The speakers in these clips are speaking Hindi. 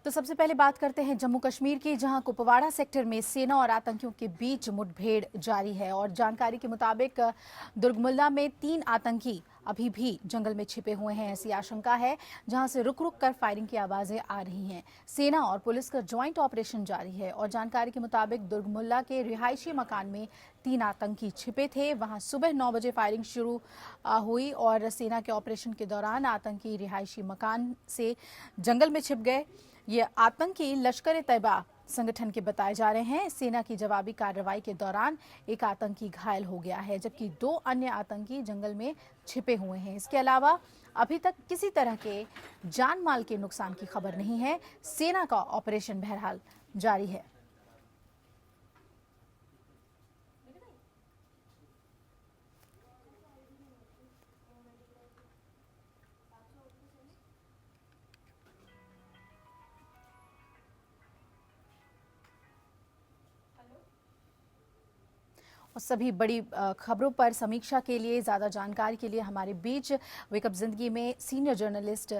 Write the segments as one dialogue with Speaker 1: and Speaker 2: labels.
Speaker 1: तो सबसे पहले बात करते हैं जम्मू कश्मीर की, जहां कुपवाड़ा सेक्टर में सेना और आतंकियों के बीच मुठभेड़ जारी है। और जानकारी के मुताबिक दुर्गमुल्ला में 3 आतंकी अभी भी जंगल में छिपे हुए हैं, ऐसी आशंका है, जहां से रुक रुक कर फायरिंग की आवाजें आ रही हैं। सेना और पुलिस का ज्वाइंट ऑपरेशन जारी है और जानकारी के मुताबिक दुर्गमुल्ला के रिहायशी मकान में 3 आतंकी छिपे थे। वहां सुबह 9 बजे फायरिंग शुरू हुई और सेना के ऑपरेशन के दौरान आतंकी रिहायशी मकान से जंगल में छिप गए। ये आतंकी लश्कर ए तैयबा संगठन के बताए जा रहे हैं। सेना की जवाबी कार्रवाई के दौरान एक आतंकी घायल हो गया है, जबकि 2 अन्य आतंकी जंगल में छिपे हुए हैं। इसके अलावा अभी तक किसी तरह के जान माल के नुकसान की खबर नहीं है। सेना का ऑपरेशन बहरहाल जारी है। और सभी बड़ी खबरों पर समीक्षा के लिए, ज़्यादा जानकारी के लिए हमारे बीच वेकअप जिंदगी में सीनियर जर्नलिस्ट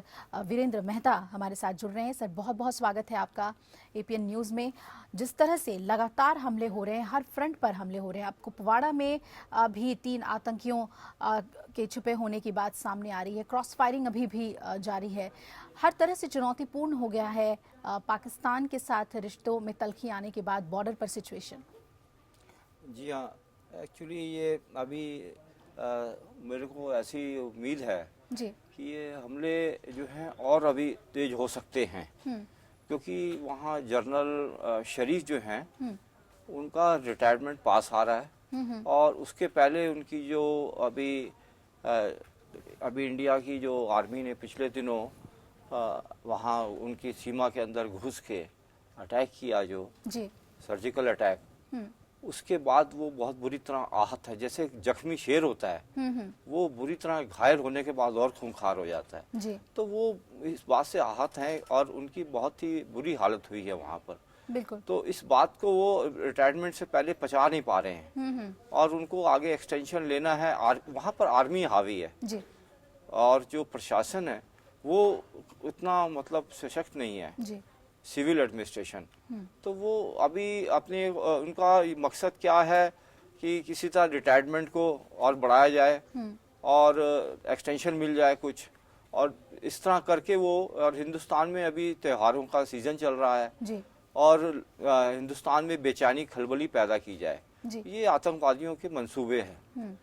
Speaker 1: वीरेंद्र मेहता हमारे साथ जुड़ रहे हैं। सर, बहुत बहुत स्वागत है आपका एपीएन न्यूज़ में। जिस तरह से लगातार हमले हो रहे हैं, हर फ्रंट पर हमले हो रहे हैं, अब कुपवाड़ा में भी 3 आतंकियों के छुपे होने की बात सामने आ रही है। क्रॉस फायरिंग अभी भी जारी है। हर तरह से चुनौतीपूर्ण हो गया है पाकिस्तान के साथ रिश्तों में तल्खी आने के बाद बॉर्डर पर सिचुएशन।
Speaker 2: जी हाँ, एक्चुअली ये अभी मेरे को ऐसी उम्मीद है
Speaker 1: जी
Speaker 2: कि ये हमले जो हैं और अभी तेज हो सकते हैं, क्योंकि वहाँ जनरल शरीफ जो हैं उनका रिटायरमेंट पास आ रहा है और उसके पहले उनकी जो अभी इंडिया की जो आर्मी ने पिछले दिनों वहाँ उनकी सीमा के अंदर घुस के अटैक किया, जो
Speaker 1: जी
Speaker 2: सर्जिकल अटैक, उसके बाद वो बहुत बुरी तरह आहत है। जैसे जख्मी शेर होता है, वो बुरी तरह घायल होने के बाद और खूंखार हो जाता है।
Speaker 1: जी
Speaker 2: तो वो इस बात से आहत हैं और उनकी बहुत ही बुरी हालत हुई है वहाँ पर।
Speaker 1: बिल्कुल।
Speaker 2: तो इस बात को वो रिटायरमेंट से पहले पचा नहीं पा रहे हैं और उनको आगे एक्सटेंशन लेना है। वहाँ पर आर्मी हावी है
Speaker 1: जी
Speaker 2: और जो प्रशासन है वो उतना मतलब सशक्त नहीं है,
Speaker 1: जी
Speaker 2: सिविल एडमिनिस्ट्रेशन। तो वो अभी अपने उनका मकसद क्या है कि किसी तरह रिटायरमेंट को और बढ़ाया जाए और एक्सटेंशन मिल जाए कुछ, और इस तरह करके वो, और हिंदुस्तान में अभी त्योहारों का सीजन चल रहा है
Speaker 1: जी
Speaker 2: और हिंदुस्तान में बेचैनी खलबली पैदा की जाए,
Speaker 1: जी
Speaker 2: ये आतंकवादियों के मंसूबे हैं।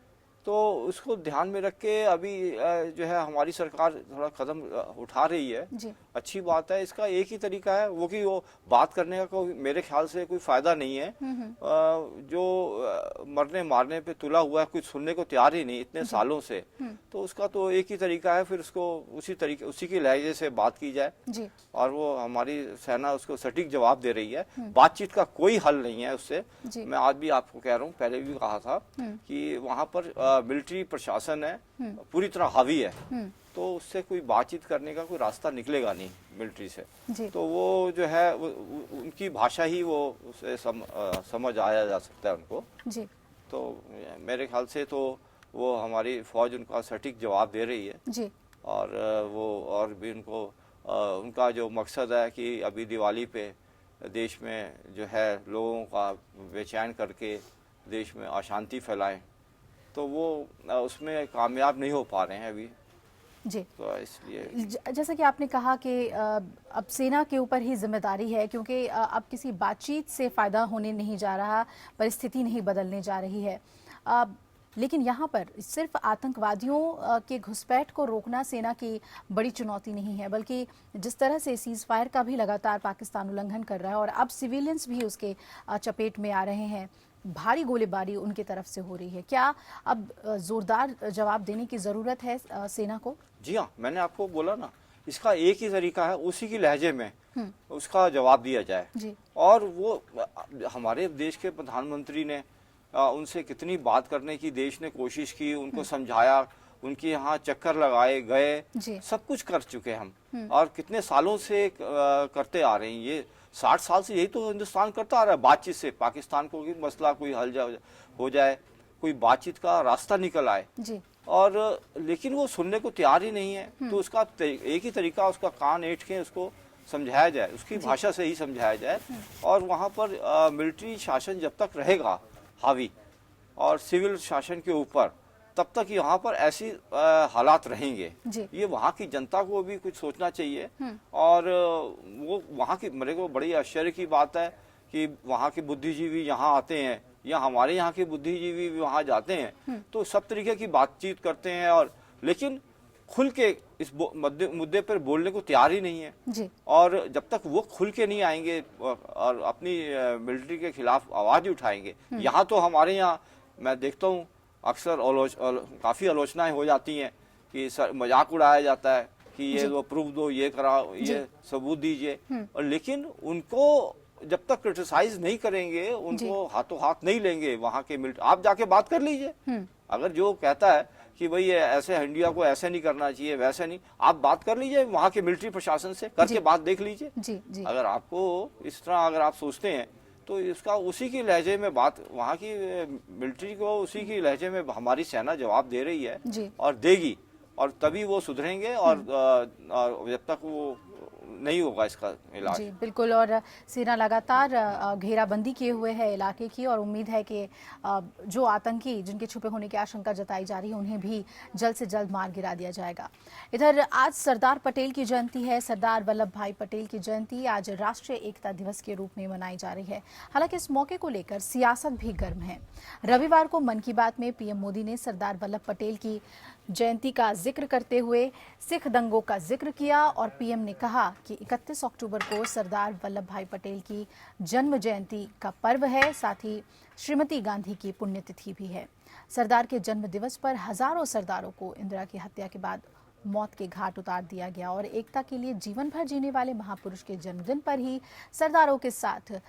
Speaker 2: तो उसको ध्यान में रख के अभी जो है हमारी सरकार थोड़ा कदम उठा रही है।
Speaker 1: जी
Speaker 2: अच्छी बात है। इसका एक ही तरीका है वो कि वो बात करने का कोई मेरे ख्याल से कोई फायदा नहीं है। जो मरने मारने पे तुला हुआ है, कुछ सुनने को तैयार ही नहीं इतने सालों से, तो उसका तो एक ही तरीका है, फिर उसको उसी के लहजे से बात की जाए
Speaker 1: जी
Speaker 2: और वो हमारी सेना उसको सटीक जवाब दे रही है। बातचीत का कोई हल नहीं है उससे। मैं आज भी आपको कह रहा हूँ, पहले भी कहा था कि वहाँ पर मिलिट्री प्रशासन है, पूरी तरह हावी है, तो उससे कोई बातचीत करने का कोई रास्ता निकलेगा नहीं मिलिट्री से। तो वो जो है उनकी भाषा ही वो उसे समझ आया जा सकता है उनको
Speaker 1: जी।
Speaker 2: तो मेरे ख्याल से तो वो हमारी फौज उनका सटीक जवाब दे रही है
Speaker 1: जी।
Speaker 2: और वो और भी उनको उनका जो मकसद है कि अभी दिवाली पे देश में जो है लोगों का बेचैन करके देश में अशांति फैलाएं, तो वो उसमें कामयाब नहीं हो पा रहे हैं अभी
Speaker 1: जी।
Speaker 2: तो इसलिए
Speaker 1: जैसा कि आपने कहा कि अब सेना के ऊपर ही जिम्मेदारी है, क्योंकि अब किसी बातचीत से फ़ायदा होने नहीं जा रहा, परिस्थिति नहीं बदलने जा रही है। लेकिन यहाँ पर सिर्फ आतंकवादियों के घुसपैठ को रोकना सेना की बड़ी चुनौती नहीं है, बल्कि जिस तरह से सीज़ फायर का भी लगातार पाकिस्तान उल्लंघन कर रहा है और अब सिविलियंस भी उसके चपेट में आ रहे हैं, भारी गोलीबारी उनकी तरफ से हो रही है। क्या अब जोरदार जवाब देने की ज़रूरत है सेना को?
Speaker 2: जी हाँ, मैंने आपको बोला ना, इसका एक ही तरीका है, उसी की लहजे में उसका जवाब दिया जाए
Speaker 1: जी।
Speaker 2: और वो हमारे देश के प्रधानमंत्री ने उनसे कितनी बात करने की देश ने कोशिश की, उनको समझाया, उनके यहाँ चक्कर लगाए गए, सब कुछ कर चुके हम और कितने सालों से करते आ रहे हैं। ये 60 साल से यही तो हिंदुस्तान करता आ रहा है, बातचीत से पाकिस्तान को भी मसला कोई हल हो जाए, कोई बातचीत का रास्ता निकल आए
Speaker 1: जी।
Speaker 2: और लेकिन वो सुनने को तैयार ही नहीं है। तो उसका एक ही तरीका, उसका कान ऐंठ के उसको समझाया जाए, उसकी भाषा से ही समझाया जाए। और वहाँ पर मिलिट्री शासन जब तक रहेगा हावी और सिविल शासन के ऊपर, तब तक यहाँ पर ऐसी हालात रहेंगे। ये वहाँ की जनता को भी कुछ सोचना चाहिए। और वो वहाँ की, मेरे को बड़ी आश्चर्य की बात है कि वहाँ के बुद्धिजीवी यहाँ आते हैं या हमारे यहाँ के बुद्धिजीवी भी वहाँ जाते हैं तो सब तरीके की बातचीत करते हैं, और लेकिन खुल के इस मुद्दे पर बोलने को तैयार ही नहीं है
Speaker 1: जी।
Speaker 2: और जब तक वो खुल के नहीं आएंगे और अपनी मिलिट्री के खिलाफ आवाज उठाएंगे, यहाँ तो हमारे यहाँ मैं देखता हूँ अक्सर काफी आलोचनाएं हो जाती हैं कि मजाक उड़ाया जाता है कि ये वो प्रूफ दो, ये कराओ, ये सबूत दीजिए, और लेकिन उनको जब तक क्रिटिसाइज नहीं करेंगे, उनको हाथों हाथ नहीं लेंगे वहाँ के मिलिट्री। आप जाके बात कर लीजिए, अगर जो कहता है कि भाई ऐसे इंडिया को ऐसे नहीं करना चाहिए, वैसे नहीं, आप बात कर लीजिए वहाँ के मिलिट्री प्रशासन से, करके बात देख लीजिए। अगर आपको इस तरह अगर आप सोचते हैं तो इसका उसी की लहजे में बात, वहाँ की मिलिट्री को उसी की लहजे में हमारी सेना जवाब दे रही है और देगी, और तभी वो सुधरेंगे। और जब तक वो नहीं होगा इसका इलाज।
Speaker 1: जी बिल्कुल। और सेना लगातार घेराबंदी किए हुए है इलाके की, और उम्मीद है कि जो आतंकी जिनके छुपे होने की आशंका जताई जा रही है उन्हें भी जल्द से जल्द मार गिरा दिया जाएगा। इधर आज सरदार पटेल की जयंती है। सरदार वल्लभ भाई पटेल की जयंती आज राष्ट्रीय एकता दिवस के रूप में मनाई जा रही है। हालांकि इस मौके को लेकर सियासत भी गर्म है। रविवार को मन की बात में पीएम मोदी ने सरदार वल्लभ पटेल की जयंती का जिक्र करते हुए सिख दंगों का जिक्र किया, और पीएम ने कहा कि 31 अक्टूबर को सरदार वल्लभ भाई पटेल की जन्म जयंती का पर्व है, साथ ही श्रीमती गांधी की पुण्यतिथि भी है। सरदार के जन्म दिवस पर हजारों सरदारों को इंदिरा की हत्या के बाद मौत के घाट उतार दिया गया, और एकता के लिए जीवन भर जीने वाले महापुरुष के जन्मदिन पर ही सरदारों के साथ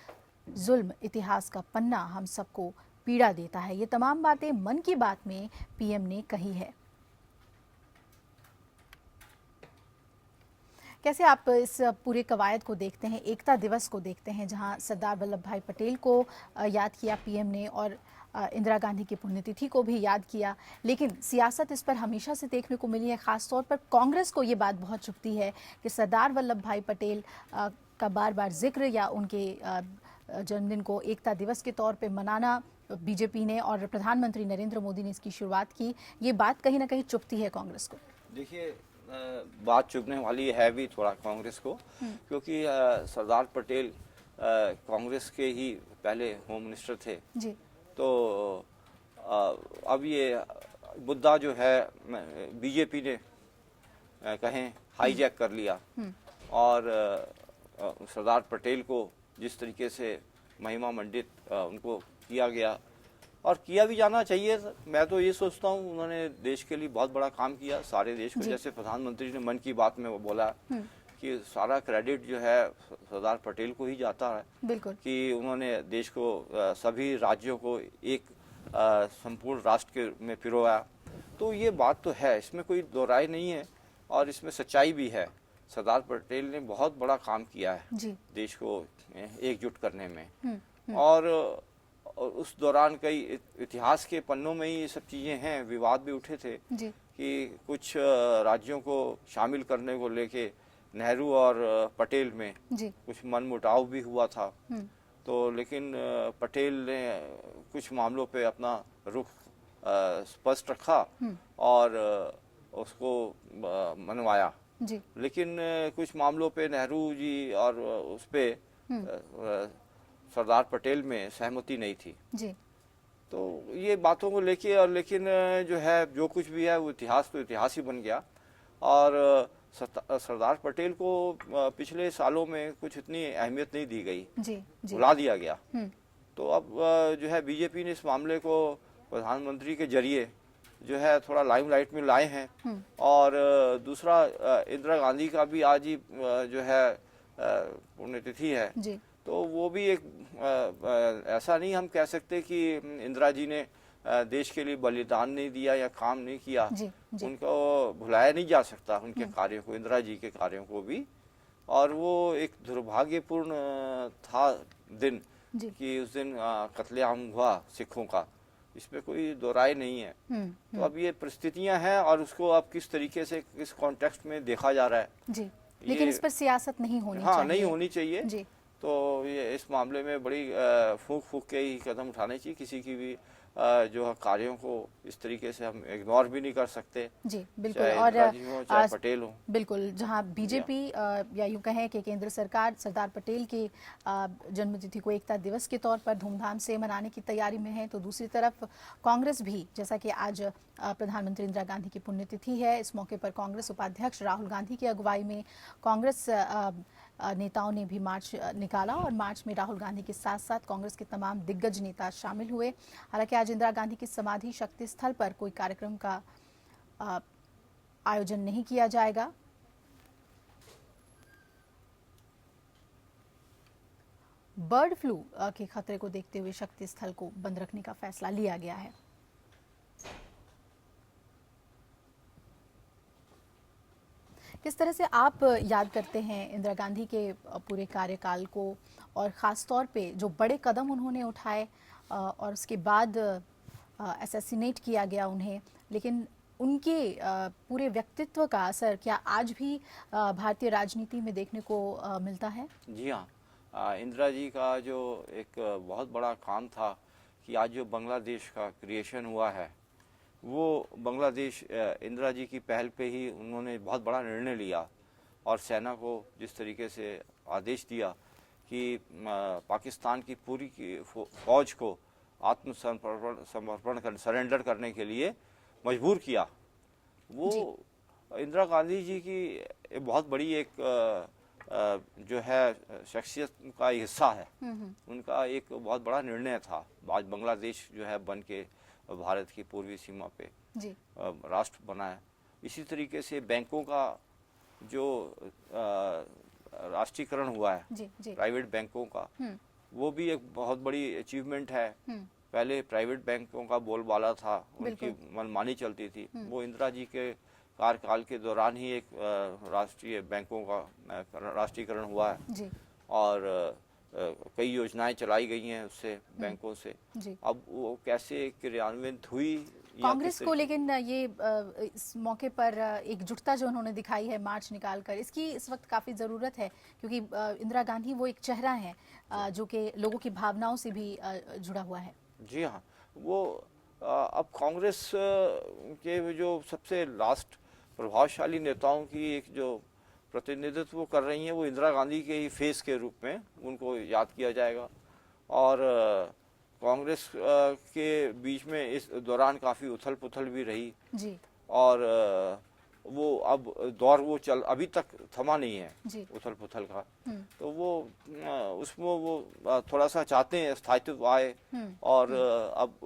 Speaker 1: जुल्म इतिहास का पन्ना हम सबको पीड़ा देता है। ये तमाम बातें मन की बात में पीएम ने कही है। कैसे आप इस पूरे कवायद को देखते हैं, एकता दिवस को देखते हैं, जहां सरदार वल्लभ भाई पटेल को याद किया पीएम ने और इंदिरा गांधी की पुण्यतिथि को भी याद किया, लेकिन सियासत इस पर हमेशा से देखने को मिली है। खासतौर पर कांग्रेस को ये बात बहुत चुभती है कि सरदार वल्लभ भाई पटेल का बार बार जिक्र या उनके जन्मदिन को एकता दिवस के तौर पे मनाना बीजेपी ने और प्रधानमंत्री नरेंद्र मोदी ने इसकी शुरुआत की। ये बात कहीं ना कहीं चुभती है कांग्रेस को।
Speaker 2: देखिए, बात चुभने वाली है भी थोड़ा कांग्रेस को, क्योंकि सरदार पटेल कांग्रेस के ही पहले होम मिनिस्टर थे
Speaker 1: जी।
Speaker 2: तो अब ये मुद्दा जो है बीजेपी ने कहें हाईजैक कर लिया, और सरदार पटेल को जिस तरीके से महिमा मंडित उनको किया गया, और किया भी जाना चाहिए। मैं तो ये सोचता हूँ उन्होंने देश के लिए बहुत बड़ा काम किया, सारे देश को। जैसे प्रधानमंत्री ने मन की बात में वो बोला कि सारा क्रेडिट जो है सरदार पटेल को ही जाता है,
Speaker 1: बिल्कुल,
Speaker 2: कि उन्होंने देश को, सभी राज्यों को एक संपूर्ण राष्ट्र में पिरोया। तो ये बात तो है, इसमें कोई दो राय नहीं है, और इसमें सच्चाई भी है। सरदार पटेल ने बहुत बड़ा काम किया है देश को एकजुट करने में, और उस दौरान कई इतिहास के पन्नों में ही ये सब चीजें हैं। विवाद भी उठे थे कि कुछ राज्यों को शामिल करने को लेके नेहरू और पटेल में कुछ मनमुटाव भी हुआ था। तो लेकिन पटेल ने कुछ मामलों पे अपना रुख स्पष्ट रखा और उसको मनवाया, लेकिन कुछ मामलों पे नेहरू जी और उस पे सरदार पटेल में सहमति नहीं थी जी। तो ये बातों को लेके, और लेकिन जो है जो कुछ भी है वो इतिहास तो इतिहास ही बन गया, और सरदार पटेल को पिछले सालों में कुछ इतनी अहमियत नहीं दी गई, भुला दिया गया। तो अब जो है बीजेपी ने इस मामले को प्रधानमंत्री के जरिए जो है थोड़ा लाइमलाइट में लाए हैं, और दूसरा इंदिरा गांधी का भी आज ही जो है पुण्यतिथि है जी। तो वो भी एक ऐसा नहीं हम कह सकते कि इंदिरा जी ने देश के लिए बलिदान नहीं दिया या काम नहीं किया जी। उनको भुलाया नहीं जा सकता, उनके कार्यों को, इंदिरा जी के कार्यों को भी। और वो एक दुर्भाग्यपूर्ण था दिन कि उस दिन कत्लेआम हुआ सिखों का, इसमें कोई दो राय नहीं है। तो अब ये परिस्थितियां हैं, और उसको अब किस तरीके से किस कॉन्टेक्स्ट में देखा जा रहा है जी।
Speaker 1: लेकिन इस पर सियासत नहीं होनी चाहिए।
Speaker 2: हाँ, नहीं होनी चाहिए
Speaker 1: जी।
Speaker 2: तो ये इस मामले में बड़ी फूंक के ही कदम उठाने चाहिए। किसी की भी जो है कार्यों को इस तरीके से हम इग्नोर भी नहीं कर सकते।
Speaker 1: जी बिल्कुल।
Speaker 2: चाहे
Speaker 1: और
Speaker 2: इंदिरा जी हो चाहे पटेल हो।
Speaker 1: बिल्कुल, जहां बीजेपी या यूं कहें कि केंद्र सरकार सरदार पटेल की जन्मतिथि को एकता दिवस के तौर पर धूमधाम से मनाने की तैयारी में है, तो दूसरी तरफ कांग्रेस भी, जैसा कि आज प्रधानमंत्री इंदिरा गांधी की पुण्यतिथि है, इस मौके पर कांग्रेस उपाध्यक्ष राहुल गांधी की अगुवाई में कांग्रेस नेताओं ने भी मार्च निकाला और मार्च में राहुल गांधी के साथ साथ कांग्रेस के तमाम दिग्गज नेता शामिल हुए। हालांकि आज इंदिरा गांधी की समाधि शक्ति स्थल पर कोई कार्यक्रम का आयोजन नहीं किया जाएगा। बर्ड फ्लू के खतरे को देखते हुए शक्ति स्थल को बंद रखने का फैसला लिया गया है। किस तरह से आप याद करते हैं इंदिरा गांधी के पूरे कार्यकाल को, और ख़ास तौर पे जो बड़े कदम उन्होंने उठाए और उसके बाद असैसिनेट किया गया उन्हें, लेकिन उनके पूरे व्यक्तित्व का असर क्या आज भी भारतीय राजनीति में देखने को मिलता है? जी हाँ,
Speaker 2: इंदिरा जी का जो एक बहुत बड़ा काम था कि आज जो बांग्लादेश का क्रिएशन हुआ है, वो बांग्लादेश इंदिरा जी की पहल पे ही उन्होंने बहुत बड़ा निर्णय लिया और सेना को जिस तरीके से आदेश दिया कि पाकिस्तान की पूरी फौज को आत्मसमर्पण सरेंडर करने के लिए मजबूर किया, वो इंदिरा गांधी जी की बहुत बड़ी एक जो है शख्सियत का हिस्सा है। उनका एक बहुत बड़ा निर्णय था। आज बांग्लादेश जो है बन के भारत की पूर्वी सीमा पे राष्ट्र बना है। इसी तरीके से बैंकों का जो राष्ट्रीयकरण हुआ है, प्राइवेट बैंकों का, वो भी एक बहुत बड़ी अचीवमेंट है। पहले प्राइवेट बैंकों का बोलबाला था, उनकी मनमानी चलती थी। वो इंदिरा जी के कार्यकाल के दौरान ही एक राष्ट्रीय बैंकों का राष्ट्रीयकरण हुआ है और कई योजनाएं चलाई गई हैं उससे, बैंकों से। अब वो कैसे क्रियान्वित हुई
Speaker 1: कांग्रेस को, लेकिन ये इस मौके पर एकजुटता जो उन्होंने दिखाई है मार्च निकालकर, इसकी इस वक्त काफ़ी ज़रूरत है, क्योंकि इंदिरा गांधी वो एक चेहरा है जो कि लोगों की भावनाओं से भी जुड़ा हुआ है।
Speaker 2: जी हाँ, वो अब कांग्रेस के जो सबसे लास्ट प्रभावशाली नेताओं की एक जो प्रतिनिधित्व कर रही हैं, वो इंदिरा गांधी के ही फेस के रूप में उनको याद किया जाएगा। और कांग्रेस के बीच में इस दौरान काफ़ी उथल पुथल भी रही जी। और वो अब दौर वो अभी तक थमा नहीं है उथल पुथल का, तो वो उसमें वो थोड़ा सा चाहते हैं स्थायित्व आए और अब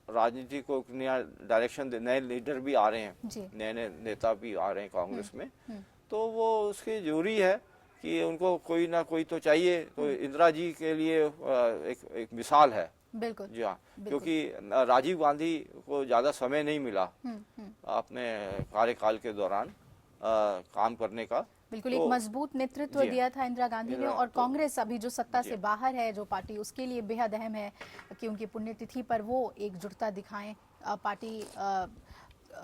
Speaker 2: राजनीति को नया डायरेक्शन दे, नए लीडर भी आ रहे हैं, नए नए नेता भी आ रहे हैं कांग्रेस में, तो वो उसकी जरूरी है कि उनको कोई ना कोई तो चाहिए। तो इंदिरा जी के लिए एक मिसाल है। बिल्कुल जी हाँ, क्योंकि राजीव गांधी को ज़्यादा समय नहीं मिला अपने कार्यकाल के दौरान काम करने का।
Speaker 1: बिल्कुल, तो एक मजबूत नेतृत्व दिया था इंदिरा गांधी ने, और कांग्रेस अभी जो सत्ता से बाहर है जो पार्टी, उसके लिए बेहद अहम है कि उनकी पुण्यतिथि पर वो एकजुटता दिखाएं, पार्टी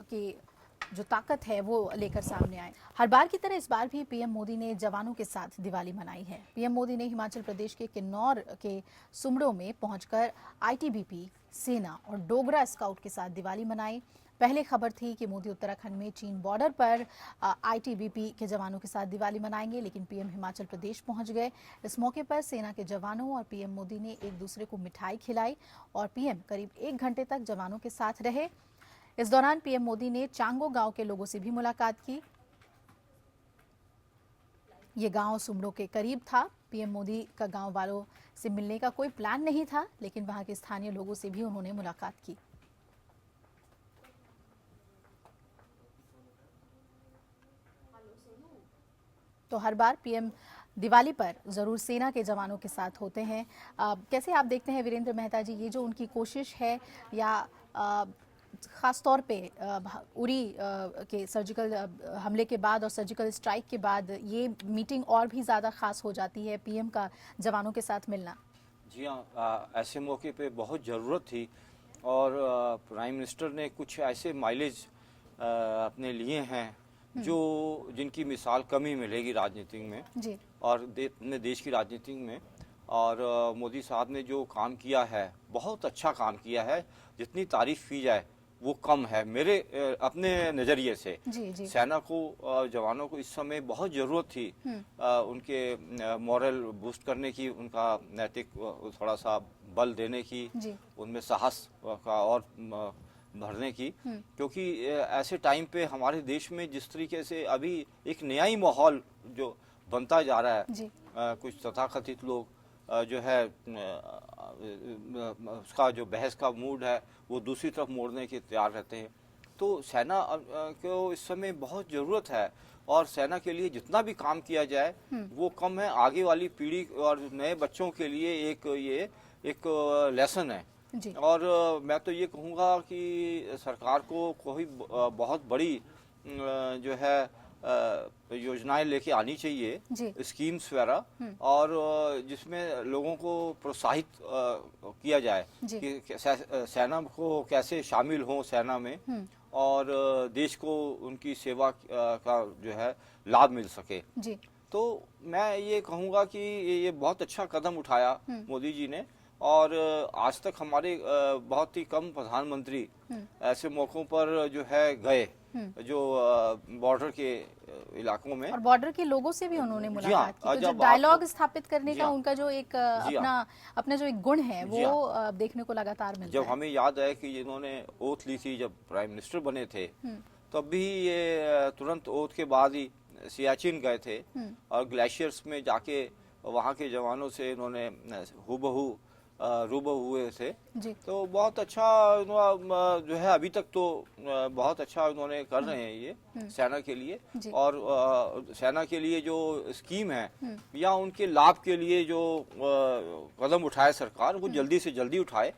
Speaker 1: की जो ताकत है वो लेकर सामने आए। हर बार की तरह इस बार भी पीएम मोदी ने जवानों के साथ दिवाली मनाई है। पीएम मोदी ने हिमाचल प्रदेश के किन्नौर के सुमड़ो में पहुंचकर आईटीबीपी, सेना और डोगरा स्काउट के साथ दिवाली मनाई। पहले खबर थी कि मोदी उत्तराखंड में चीन बॉर्डर पर आईटीबीपी के जवानों के साथ दिवाली मनाएंगे, लेकिन पीएम हिमाचल प्रदेश पहुंच गए। इस मौके पर सेना के जवानों और पीएम मोदी ने एक दूसरे को मिठाई खिलाई और पीएम करीब 1 घंटे तक जवानों के साथ रहे। इस दौरान पीएम मोदी ने चांगो गांव के लोगों से भी मुलाकात की। ये गांव सुमड़ो के करीब था। पीएम मोदी का गांव वालों से मिलने का कोई प्लान नहीं था, लेकिन वहां के स्थानीय लोगों से भी उन्होंने मुलाकात की। तो हर बार पीएम दिवाली पर जरूर सेना के जवानों के साथ होते हैं। कैसे आप देखते हैं वीरेंद्र मेहता जी, ये जो उनकी कोशिश है, या ख़ास तौर पे उरी के सर्जिकल हमले के बाद और सर्जिकल स्ट्राइक के बाद ये मीटिंग और भी ज़्यादा ख़ास हो जाती है, पीएम का जवानों के साथ मिलना?
Speaker 2: जी हाँ, ऐसे मौके पे बहुत ज़रूरत थी और प्राइम मिनिस्टर ने कुछ ऐसे माइलेज अपने लिए हैं जो जिनकी मिसाल कम ही मिलेगी राजनीति में
Speaker 1: जी।
Speaker 2: और देश की राजनीति में। और मोदी साहब ने जो काम किया है बहुत अच्छा काम किया है, जितनी तारीफ की जाए वो कम है मेरे अपने नज़रिए से।
Speaker 1: जी।
Speaker 2: सेना को जवानों को इस समय बहुत ज़रूरत थी उनके मॉरल बूस्ट करने की, उनका नैतिक थोड़ा सा बल देने की, उनमें साहस का और भरने की, क्योंकि ऐसे टाइम पे हमारे देश में जिस तरीके से अभी एक नया ही माहौल जो बनता जा रहा है, कुछ तथाकथित लोग जो है उसका जो बहस का मूड है वो दूसरी तरफ मोड़ने के तैयार रहते हैं। तो सेना को इस समय बहुत ज़रूरत है और सेना के लिए जितना भी काम किया जाए वो कम है। आगे वाली पीढ़ी और नए बच्चों के लिए एक लेसन है। और मैं तो ये कहूँगा कि सरकार को कोई बहुत बड़ी जो है योजनाएं लेके आनी चाहिए, स्कीम्स वगैरह, और जिसमें लोगों को प्रोत्साहित किया जाए कि सेना को कैसे शामिल हों सेना में और देश को उनकी सेवा का जो है लाभ मिल सके। तो मैं ये कहूँगा कि ये बहुत अच्छा कदम उठाया मोदी जी ने, और आज तक हमारे बहुत ही कम प्रधानमंत्री ऐसे मौकों पर जो है गए जो बॉर्डर के इलाकों में, और
Speaker 1: बॉर्डर के लोगों से भी उन्होंने मुलाकात की। तो जो डायलॉग स्थापित करने का उनका जो एक अपना जो एक गुण है वो देखने को लगातार मिलता है।
Speaker 2: जब हमें याद है कि इन्होंने ओथ ली थी जब प्राइम मिनिस्टर बने थे, तब भी ये तुरंत ओथ के बाद ही सियाचिन गए थे और ग्लेशियर्स में जाके वहाँ के जवानों से इन्होंने हूबहू रूबरू हुए थे। तो बहुत अच्छा जो है अभी तक तो बहुत अच्छा उन्होंने कर रहे हैं ये सेना के लिए, और सेना के लिए जो स्कीम है या उनके लाभ के लिए जो कदम उठाए सरकार, वो जल्दी से जल्दी उठाए,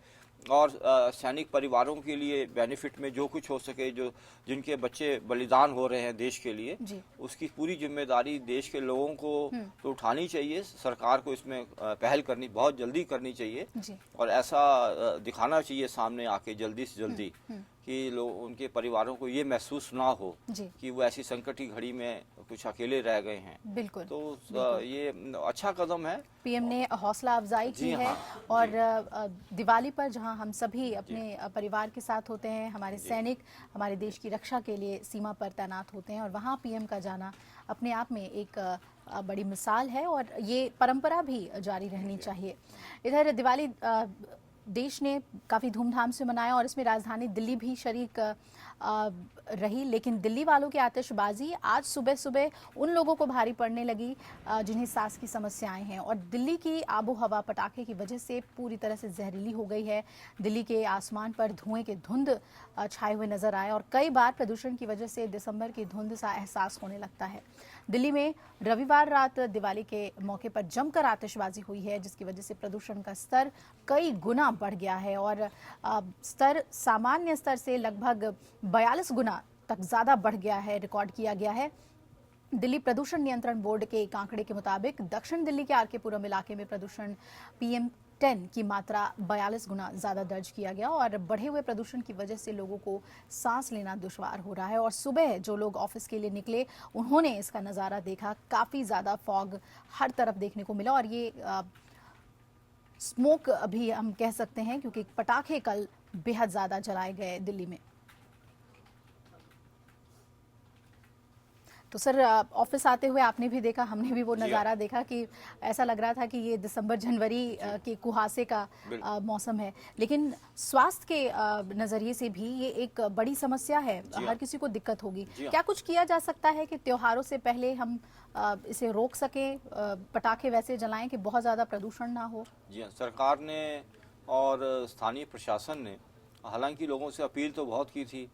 Speaker 2: और सैनिक परिवारों के लिए बेनिफिट में जो कुछ हो सके, जो जिनके बच्चे बलिदान हो रहे हैं देश के लिए, उसकी पूरी जिम्मेदारी देश के लोगों को तो उठानी चाहिए। सरकार को इसमें पहल करनी बहुत जल्दी करनी चाहिए, और ऐसा दिखाना चाहिए सामने आके जल्दी से जल्दी कि लोग उनके परिवारों को ये महसूस ना हो कि वो ऐसी संकट की घड़ी में कुछ अकेले रह गए हैं।
Speaker 1: बिल्कुल।
Speaker 2: तो ये अच्छा कदम है।
Speaker 1: पीएम ने हौसला अफजाई की है, और दिवाली पर जहां हम सभी अपने परिवार के साथ होते हैं, हमारे सैनिक हमारे देश की रक्षा के लिए सीमा पर तैनात होते हैं, और वहां पीएम का जाना अपने आप में एक बड़ी मिसाल है, और ये परंपरा भी जारी रहनी चाहिए। इधर दिवाली देश ने काफ़ी धूमधाम से मनाया, और इसमें राजधानी दिल्ली भी शरीक रही, लेकिन दिल्ली वालों की आतिशबाजी आज सुबह सुबह उन लोगों को भारी पड़ने लगी जिन्हें सांस की समस्याएं हैं, और दिल्ली की आबो हवा पटाखे की वजह से पूरी तरह से जहरीली हो गई है। दिल्ली के आसमान पर धुएं के धुंध छाए हुए नजर आए, और कई बार प्रदूषण की वजह से दिसंबर की धुंध सा एहसास होने लगता है। दिल्ली में रविवार रात दिवाली के मौके पर जमकर आतिशबाजी हुई है, जिसकी वजह से प्रदूषण का स्तर कई गुना बढ़ गया है, और स्तर सामान्य स्तर से लगभग 42 गुना तक ज्यादा बढ़ गया है, रिकॉर्ड किया गया है। दिल्ली प्रदूषण नियंत्रण बोर्ड के एक आंकड़े के मुताबिक दक्षिण दिल्ली के आरके पुरम इलाके में प्रदूषण PM10 की मात्रा 42 गुना ज्यादा दर्ज किया गया, और बढ़े हुए प्रदूषण की वजह से लोगों को सांस लेना दुश्वार हो रहा है। और सुबह जो लोग ऑफिस के लिए निकले उन्होंने इसका नज़ारा देखा, काफ़ी ज़्यादा फॉग हर तरफ देखने को मिला, और ये स्मोक अभी हम कह सकते हैं, क्योंकि पटाखे कल बेहद ज़्यादा जलाए गए दिल्ली में। तो सर, ऑफिस आते हुए आपने भी देखा, हमने भी वो नज़ारा देखा कि ऐसा लग रहा था कि ये दिसंबर जनवरी के कुहासे का मौसम है, लेकिन स्वास्थ्य के नज़रिए से भी ये एक बड़ी समस्या है, हर किसी को दिक्कत होगी। क्या कुछ किया जा सकता है कि त्योहारों से पहले हम इसे रोक सकें, पटाखे वैसे जलाएं कि बहुत ज़्यादा प्रदूषण ना हो?
Speaker 2: जी हाँ, सरकार ने और स्थानीय प्रशासन ने हालांकि लोगों से अपील तो बहुत की थी,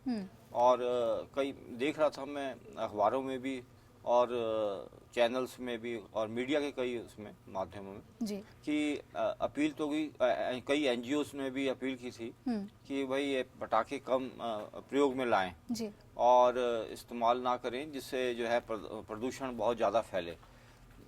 Speaker 2: और कई देख रहा था मैं अखबारों में भी और चैनल्स में भी और मीडिया के कई उसमें माध्यमों में कि अपील तो हुई, कई NGOs ने भी अपील की थी कि भाई ये पटाखे कम प्रयोग में लाएं और इस्तेमाल ना करें, जिससे जो है प्रदूषण बहुत ज़्यादा फैले।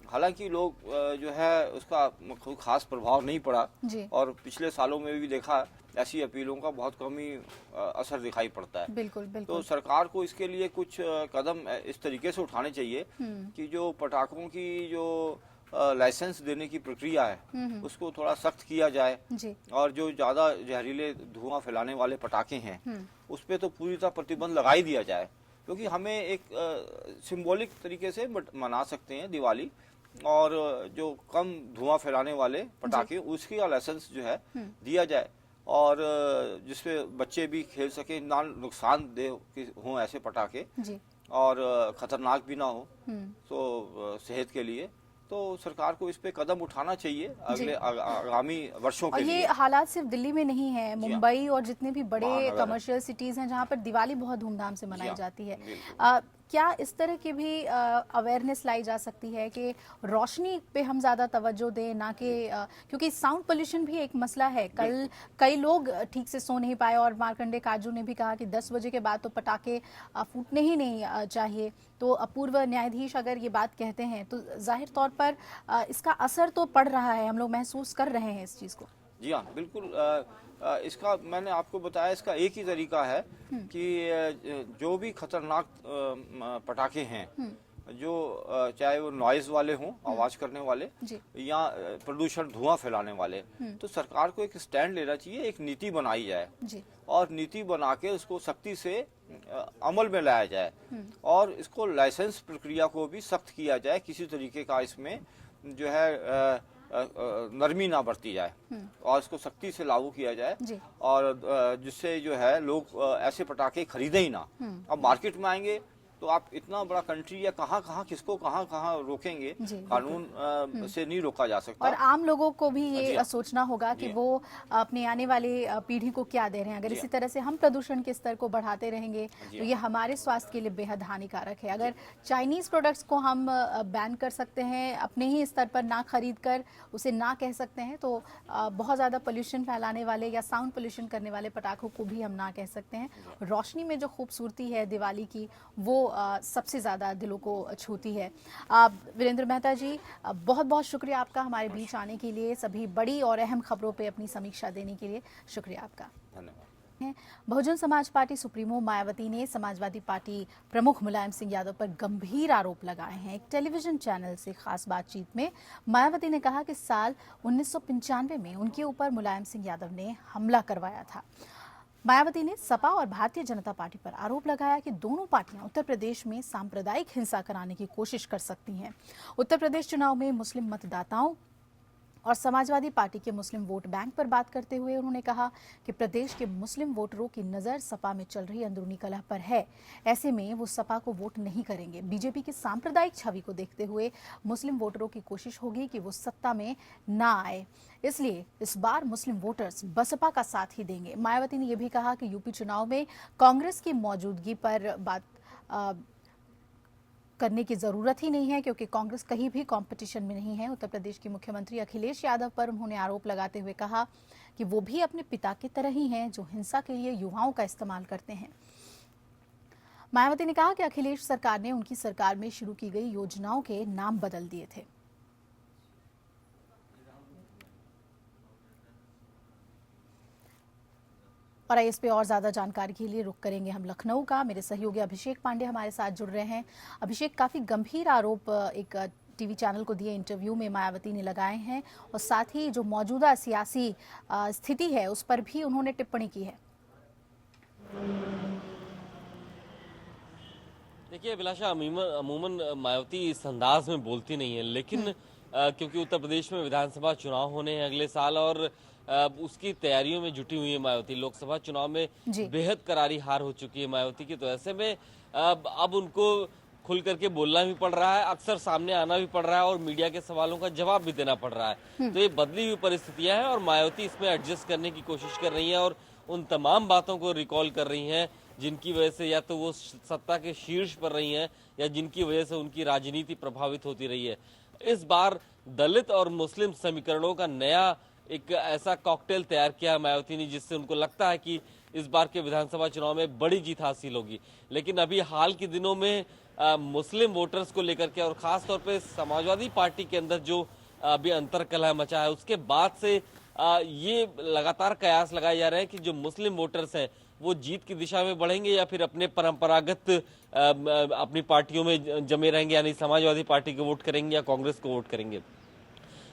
Speaker 2: हालांकि लोग जो है उसका कोई खास प्रभाव नहीं पड़ा और पिछले सालों में भी देखा ऐसी अपीलों का बहुत कम ही असर दिखाई पड़ता है।
Speaker 1: बिल्कुल बिल्कुल।
Speaker 2: तो सरकार को इसके लिए कुछ कदम इस तरीके से उठाने चाहिए कि जो पटाखों की जो लाइसेंस देने की प्रक्रिया है उसको थोड़ा सख्त किया जाए और जो ज्यादा जहरीले धुआं फैलाने वाले पटाखे हैं उस पर तो पूरी तरह प्रतिबंध लगा ही दिया जाए, क्योंकि हमें एक सिंबॉलिक तरीके से मना सकते हैं दिवाली, और जो कम धुआं फैलाने वाले पटाखे उसकी लाइसेंस जो है दिया जाए और जिसपे बच्चे भी खेल सके, ना नुकसानदेह हों ऐसे पटाखे और खतरनाक भी ना हो तो सेहत के लिए। तो सरकार को इस पे कदम उठाना चाहिए अगले आगामी वर्षों के लिए।
Speaker 1: ये हालात सिर्फ दिल्ली में नहीं है, मुंबई और जितने भी बड़े कमर्शियल सिटीज हैं जहाँ पर दिवाली बहुत धूमधाम से मनाई जाती है, क्या इस तरह की भी अवेयरनेस लाई जा सकती है कि रोशनी पे हम ज्यादा तवज्जो दें, ना कि क्योंकि साउंड पोल्यूशन भी एक मसला है। कल कई लोग ठीक से सो नहीं पाए और मार्कंडे काजू ने भी कहा कि 10 बजे के बाद तो पटाखे फूटने ही नहीं चाहिए। तो पूर्व न्यायाधीश अगर ये बात कहते हैं तो जाहिर तौर पर इसका असर तो पड़ रहा है, हम लोग महसूस कर रहे हैं इस चीज को।
Speaker 2: जी हाँ बिल्कुल। इसका मैंने आपको बताया, इसका एक ही तरीका है कि जो भी खतरनाक पटाखे हैं, जो चाहे वो नॉइज वाले हों, आवाज करने वाले, या प्रदूषण धुआं फैलाने वाले, तो सरकार को एक स्टैंड लेना चाहिए, एक नीति बनाई जाए और नीति बना के उसको सख्ती से अमल में लाया जाए और इसको लाइसेंस प्रक्रिया को भी सख्त किया जाए। किसी तरीके का इसमें जो है नरमी ना बरती जाए और इसको सख्ती से लागू किया जाए और जिससे जो है लोग ऐसे पटाखे खरीदे ही ना। अब मार्केट में आएंगे तो आप इतना बड़ा कंट्री है, कहाँ कहाँ किसको कहाँ कहाँ रोकेंगे, कानून से नहीं रोका जा सकता।
Speaker 1: और आम लोगों को भी ये सोचना होगा कि वो अपने आने वाले पीढ़ी को क्या दे रहे हैं। अगर इसी तरह से हम प्रदूषण के स्तर को बढ़ाते रहेंगे तो ये हमारे स्वास्थ्य के लिए बेहद हानिकारक है। अगर चाइनीज प्रोडक्ट्स को हम बैन कर सकते हैं, अपने ही स्तर पर ना खरीद कर उसे ना कह सकते हैं, तो बहुत ज्यादा पोल्यूशन फैलाने वाले या साउंड पोल्यूशन करने वाले पटाखों को भी हम ना कह सकते हैं। रोशनी में जो खूबसूरती है दिवाली की, वो सबसे ज्यादा दिलों को छूती है। वीरेंद्र मेहता जी, बहुत बहुत शुक्रिया आपका हमारे बीच आने के लिए, सभी बड़ी और अहम खबरों पे अपनी समीक्षा देने के लिए शुक्रिया आपका।
Speaker 2: धन्यवाद।
Speaker 1: बहुजन समाज पार्टी सुप्रीमो मायावती ने समाजवादी पार्टी प्रमुख मुलायम सिंह यादव पर गंभीर आरोप लगाए हैं। एक टेलीविजन चैनल से खास बातचीत में मायावती ने कहा कि साल 1995 में उनके ऊपर मुलायम सिंह यादव ने हमला करवाया था। मायावती ने सपा और भारतीय जनता पार्टी पर आरोप लगाया कि दोनों पार्टियां उत्तर प्रदेश में सांप्रदायिक हिंसा कराने की कोशिश कर सकती हैं। उत्तर प्रदेश चुनाव में मुस्लिम मतदाताओं और समाजवादी पार्टी के मुस्लिम वोट बैंक पर बात करते हुए उन्होंने कहा कि प्रदेश के मुस्लिम वोटरों की नजर सपा में चल रही अंदरूनी कलह पर है, ऐसे में वो सपा को वोट नहीं करेंगे। बीजेपी की सांप्रदायिक छवि को देखते हुए मुस्लिम वोटरों की कोशिश होगी कि वो सत्ता में ना आए, इसलिए इस बार मुस्लिम वोटर्स बसपा का साथ ही देंगे। मायावती ने यह भी कहा कि यूपी चुनाव में कांग्रेस की मौजूदगी पर बात करने की जरूरत ही नहीं है, क्योंकि कांग्रेस कहीं भी कंपटीशन में नहीं है। उत्तर प्रदेश के मुख्यमंत्री अखिलेश यादव पर उन्होंने आरोप लगाते हुए कहा कि वो भी अपने पिता की तरह ही हैं, जो हिंसा के लिए युवाओं का इस्तेमाल करते हैं। मायावती ने कहा कि अखिलेश सरकार ने उनकी सरकार में शुरू की गई योजनाओं के नाम बदल दिए थे। और इस पे और ज्यादा जानकारी के लिए रुख करेंगे हम लखनऊ का। मेरे सहयोगी अभिषेक पांडे हमारे साथ जुड़ रहे हैं। अभिषेक, काफी गंभीर आरोप एक टीवी चैनल को दिए इंटरव्यू में मायावती ने लगाए हैं और साथ ही जो मौजूदा सियासी स्थिति है उस पर भी उन्होंने टिप्पणी की है।
Speaker 3: देखिए अभिलाषा, अमूमन मायावती इस अंदाज में बोलती नहीं है, लेकिन क्योंकि उत्तर प्रदेश में विधानसभा चुनाव होने हैं अगले साल और उसकी तैयारियों में जुटी हुई है मायावती। लोकसभा चुनाव में बेहद करारी हार हो चुकी है मायावती की, तो ऐसे में अब उनको खुल करके बोलना भी पड़ रहा है, अक्सर सामने आना भी पड़ रहा है और मीडिया के सवालों का जवाब भी देना पड़ रहा है। तो ये बदली हुई परिस्थितियां हैं और मायावती इसमें एडजस्ट करने की कोशिश कर रही हैं और उन तमाम बातों को रिकॉल कर रही हैं जिनकी वजह से या तो वो सत्ता के शीर्ष पर रही हैं या जिनकी वजह से उनकी राजनीति प्रभावित होती रही है। इस बार दलित और मुस्लिम समीकरणों का नया एक ऐसा कॉकटेल तैयार किया मायावती ने जिससे उनको लगता है कि इस बार के विधानसभा चुनाव में बड़ी जीत हासिल होगी। लेकिन अभी हाल के दिनों में मुस्लिम वोटर्स को लेकर के और खास तौर पे समाजवादी पार्टी के अंदर जो अभी अंतर्कलह मचा है, उसके बाद से ये लगातार कयास लगाए जा रहे हैं कि जो मुस्लिम वोटर्स हैं वो जीत की दिशा में बढ़ेंगे या फिर अपने परंपरागत अपनी पार्टियों में जमे रहेंगे, यानी समाजवादी पार्टी को वोट करेंगे या कांग्रेस को वोट करेंगे।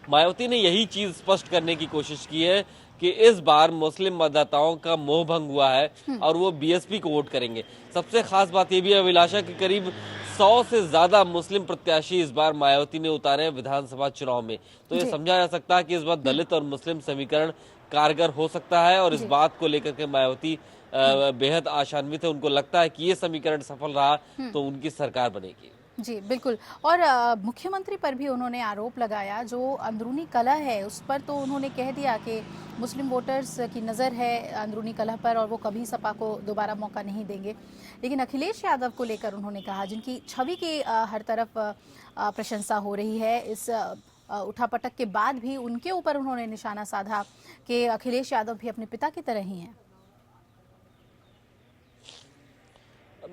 Speaker 3: मायावती ने यही चीज स्पष्ट करने की कोशिश की है कि इस बार मुस्लिम मतदाताओं का मोह भंग हुआ है और वो बीएसपी को वोट करेंगे। सबसे खास बात यह भी है अभिलाषा कि करीब 100 से ज्यादा मुस्लिम प्रत्याशी इस बार मायावती ने उतारे हैं विधानसभा चुनाव में। तो ये समझा जा सकता है कि इस बार दलित और मुस्लिम समीकरण कारगर हो सकता है और इस बात को लेकर के मायावती बेहद आशान्वित है। उनको लगता है कि ये समीकरण सफल रहा तो उनकी सरकार बनेगी।
Speaker 1: जी बिल्कुल। और मुख्यमंत्री पर भी उन्होंने आरोप लगाया, जो अंदरूनी कलह है उस पर तो उन्होंने कह दिया कि मुस्लिम वोटर्स की नज़र है अंदरूनी कलह पर और वो कभी सपा को दोबारा मौका नहीं देंगे। लेकिन अखिलेश यादव को लेकर उन्होंने कहा, जिनकी छवि की हर तरफ प्रशंसा हो रही है, इस उठापटक के बाद भी उनके ऊपर उन्होंने निशाना साधा कि अखिलेश यादव भी अपने पिता की तरह ही हैं।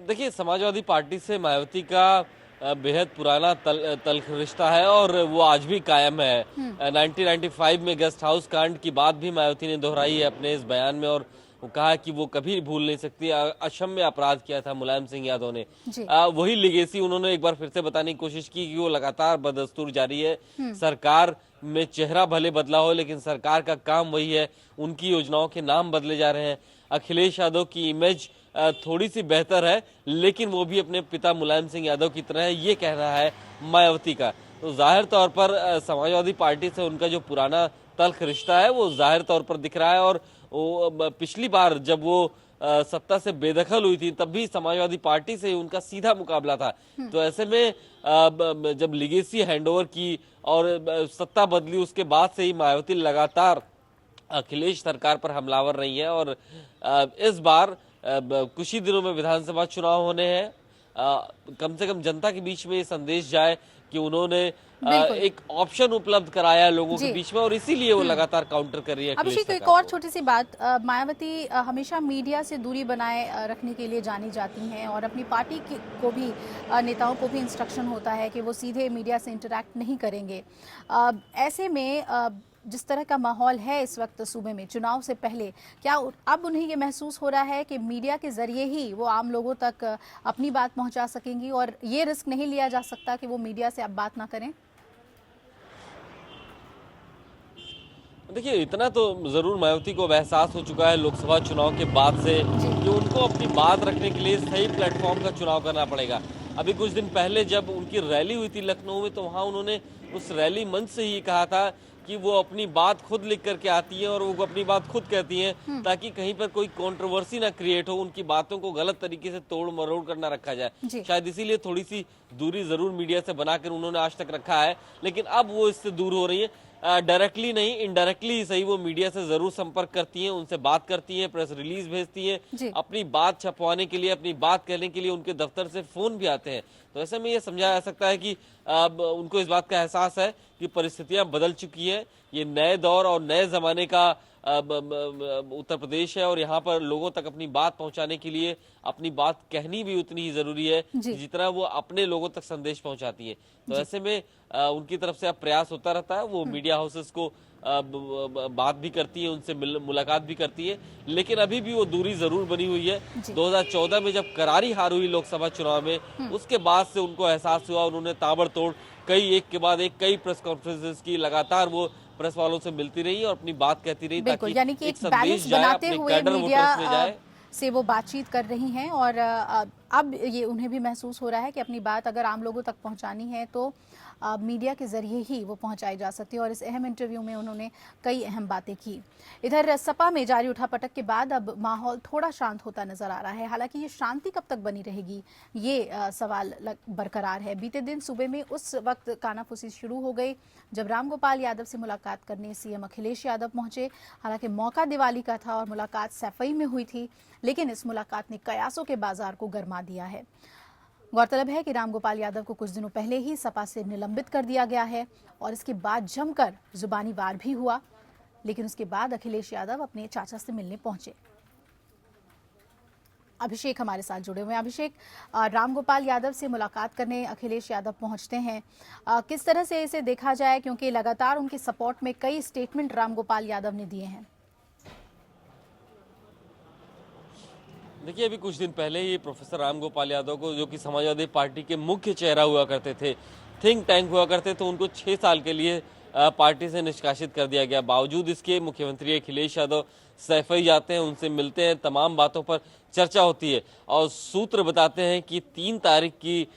Speaker 3: देखिए, समाजवादी पार्टी से मायावती का बेहद पुराना तल्ख रिश्ता है और वो आज भी कायम है। 1995 में गेस्ट हाउस कांड की बात भी मायावती ने दोहराई है अपने इस बयान में और वो कहा कि वो कभी भूल नहीं सकती, अक्षम्य अपराध किया था मुलायम सिंह यादव ने। वही लिगेसी उन्होंने एक बार फिर से बताने की कोशिश की कि वो लगातार बदस्तूर जारी है। सरकार में चेहरा भले बदला हो लेकिन सरकार का काम वही है, उनकी योजनाओं के नाम बदले जा रहे हैं। अखिलेश यादव की इमेज थोड़ी सी बेहतर है लेकिन वो भी अपने पिता मुलायम सिंह यादव की तरह है, ये कहना है मायावती का। तो जाहिर तौर पर समाजवादी पार्टी से उनका जो पुराना तल्ख रिश्ता है वो जाहिर तौर पर दिख रहा है। और वो पिछली बार जब वो सत्ता से बेदखल हुई थी तब भी समाजवादी पार्टी से उनका सीधा मुकाबला था। तो ऐसे में जब लिगेसी हैंडओवर की और सत्ता बदली उसके बाद से ही मायावती लगातार अखिलेश सरकार पर हमलावर रही है और इस बार कुछ ही दिनों में विधानसभा चुनाव होने हैं। कम से कम जनता के बीच में ये संदेश जाए कि उन्होंने एक ऑप्शन उपलब्ध कराया लोगों के बीच में और इसीलिए वो लगातार काउंटर कर रही है।
Speaker 1: अभिषेक, एक और छोटी सी बात, मायावती हमेशा मीडिया से दूरी बनाए रखने के लिए जानी जाती हैं और अपनी पार्टी को भी नेताओं को भी इंस्ट्रक्शन होता है कि वो सीधे मीडिया से इंटरैक्ट नहीं करेंगे। ऐसे में जिस तरह का माहौल है इस वक्त सूबे में चुनाव से पहले, क्या अब उन्हें ये महसूस हो रहा है कि मीडिया के जरिए ही वो आम लोगों तक अपनी बात पहुंचा सकेंगी और ये रिस्क नहीं लिया जा सकता कि वो मीडिया से अब बात ना करें?
Speaker 3: देखिए, इतना तो जरूर मायावती को एहसास हो चुका है लोकसभा चुनाव के बाद से कि उनको अपनी बात रखने के लिए सही प्लेटफॉर्म का चुनाव करना पड़ेगा। अभी कुछ दिन पहले जब उनकी रैली हुई थी लखनऊ में तो वहां उन्होंने उस रैली मंच से ही कहा था कि वो अपनी बात खुद लिख करके आती हैं और वो अपनी बात खुद कहती हैं ताकि कहीं पर कोई कंट्रोवर्सी ना क्रिएट हो, उनकी बातों को गलत तरीके से तोड़ मरोड़ कर ना रखा जाए। शायद इसीलिए थोड़ी सी दूरी जरूर मीडिया से बनाकर उन्होंने आज तक रखा है, लेकिन अब वो इससे दूर हो रही है। डायरेक्टली नहीं, इनडायरेक्टली ही सही, वो मीडिया से जरूर संपर्क करती हैं, उनसे बात करती हैं, प्रेस रिलीज भेजती हैं, अपनी बात छपवाने के लिए, अपनी बात कहने के लिए उनके दफ्तर से फोन भी आते हैं। तो ऐसे में ये समझा जा सकता है कि उनको इस बात का एहसास है कि परिस्थितियां बदल चुकी हैं, ये नए दौर और नए जमाने का उत्तर प्रदेश है और यहाँ पर लोगों तक अपनी बात पहुंचाने के लिए अपनी बात कहनी भी उतनी ही जरूरी है जितना वो अपने लोगों तक संदेश पहुंचाती है। तो ऐसे में उनकी तरफ से अब प्रयास होता रहता है, वो मीडिया हाउसेस को बात भी करती है, उनसे मुलाकात भी करती है, लेकिन अभी भी वो दूरी जरूर बनी हुई है। 2014 में जब करारी हार हुई लोकसभा चुनाव में, उसके बाद से उनको एहसास हुआ, उन्होंने ताबड़तोड़ एक के बाद एक कई प्रेस कॉन्फ्रेंसेस की, लगातार वो प्रेस वालों से मिलती रही और अपनी बात कहती रही ताकि
Speaker 1: यानी कि एक बैलेंस बनाते हुए मीडिया से वो बातचीत कर रही हैं और अब ये उन्हें भी महसूस हो रहा है कि अपनी बात अगर आम लोगों तक पहुंचानी है तो मीडिया के जरिए ही वो पहुंचाई जा सकती है और इस अहम इंटरव्यू में उन्होंने कई अहम बातें की। इधर सपा में जारी उठापटक के बाद अब माहौल थोड़ा शांत होता नजर आ रहा है, हालांकि ये शांति कब तक बनी रहेगी ये सवाल बरकरार है। बीते दिन सूबे में उस वक्त कानाफूसी शुरू हो गई जब रामगोपाल यादव से मुलाकात करने सीएम अखिलेश यादव पहुंचे। हालांकि मौका दिवाली का था और मुलाकात सैफई में हुई थी, लेकिन इस मुलाकात ने कयासों के बाजार को गरमा दिया है। गौरतलब है कि रामगोपाल यादव को कुछ दिनों पहले ही सपा से निलंबित कर दिया गया है और इसके बाद जमकर जुबानी वार भी हुआ, लेकिन उसके बाद अखिलेश यादव अपने चाचा से मिलने पहुंचे। अभिषेक हमारे साथ जुड़े हुए हैं। अभिषेक, रामगोपाल यादव से मुलाकात करने अखिलेश यादव पहुंचते हैं, किस तरह से इसे देखा जाए, क्योंकि लगातार उनके सपोर्ट में कई स्टेटमेंट रामगोपाल यादव ने दिए हैं।
Speaker 3: देखिए, अभी कुछ दिन पहले ही प्रोफेसर रामगोपाल यादव को, जो कि समाजवादी पार्टी के मुख्य चेहरा हुआ करते थे, थिंक टैंक हुआ करते थे, उनको 6 साल के लिए पार्टी से निष्कासित कर दिया गया। बावजूद इसके मुख्यमंत्री अखिलेश यादव सैफई जाते हैं, उनसे मिलते हैं, तमाम बातों पर चर्चा होती है और सूत्र बताते हैं कि 3 तारीख की